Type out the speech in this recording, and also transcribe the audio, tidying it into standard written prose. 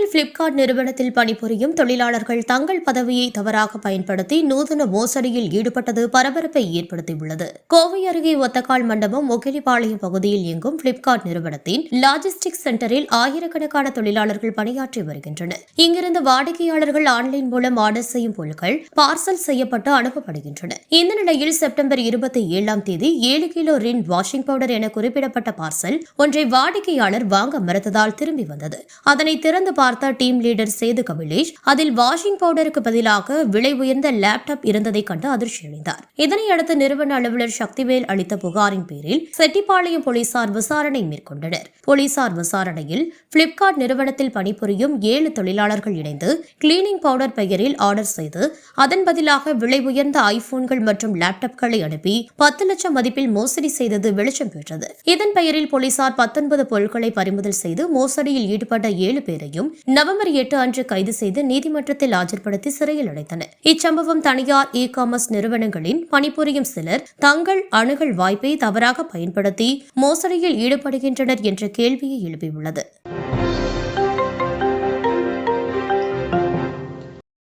சென்னையில் பிளிப்கார்ட் நிறுவனத்தில் பணிபுரியும் தொழிலாளர்கள் தங்கள் பதவியை தவறாக பயன்படுத்தி நூதன மோசடியில் ஈடுபட்டது பரபரப்பை ஏற்படுத்தியுள்ளது. கோவை அருகே ஒத்தக்கால் மண்டபம் ஒக்கிலிப்பாளையம் பகுதியில் இயங்கும் பிளிப்கார்ட் நிறுவனத்தின் லாஜிஸ்டிக்ஸ் சென்டரில் ஆயிரக்கணக்கான தொழிலாளர்கள் பணியாற்றி வருகின்றனர். இங்கிருந்து வாடிக்கையாளர்கள் ஆன்லைன் மூலம் ஆர்டர் செய்யும் பொருட்கள் பார்சல் செய்யப்பட்டு அனுப்பப்படுகின்றன. இந்த நிலையில் செப்டம்பர் 27 7 கிலோ ரின் வாஷிங் பவுடர் என குறிப்பிடப்பட்ட பார்சல் ஒன்றை வாடிக்கையாளர் வாங்க மறுத்ததால் திரும்பி வந்தது. அதனை திறந்து பார்த்த டீம் லீடர் சேது கபிலேஷ் அதில் வாஷிங் பவுடருக்கு பதிலாக விலை உயர்ந்த லேப்டாப் இருந்ததை கண்டு அதிர்ச்சியடைந்தார். இதனையடுத்து நிறுவன அலுவலர் சக்திவேல் அளித்த புகாரின் பேரில் செட்டிப்பாளையம் போலீசார் விசாரணை மேற்கொண்டனர். போலீசார் விசாரணையில் பிளிப்கார்ட் நிறுவனத்தில் பணிபுரியும் 7 தொழிலாளர்கள் இணைந்து கிளீனிங் பவுடர் பெயரில் ஆர்டர் செய்து அதன் பதிலாக விலை உயர்ந்த ஐபோன்கள் மற்றும் லேப்டாப்களை அனுப்பி 10 லட்சம் மதிப்பில் மோசடி செய்தது வெளிச்சம் பெற்றது. இதன் பெயரில் போலீசார் 19 பொருட்களை பறிமுதல் செய்து மோசடியில் ஈடுபட்ட 7 பேரையும் நவம்பர் 8 அன்று கைது செய்து நீதிமன்றத்தில் ஆஜர்படுத்தி சிறையில் அடைத்தனர். இச்சம்பவம் தனியார் இ-காமர்ஸ் நிறுவனங்களின் பணிபுரியும் சிலர் தங்கள் அணுகல் வாய்ப்பை தவறாக பயன்படுத்தி மோசடியில் ஈடுபடுகின்றனர் என்ற கேள்வியை எழுப்பியுள்ளது.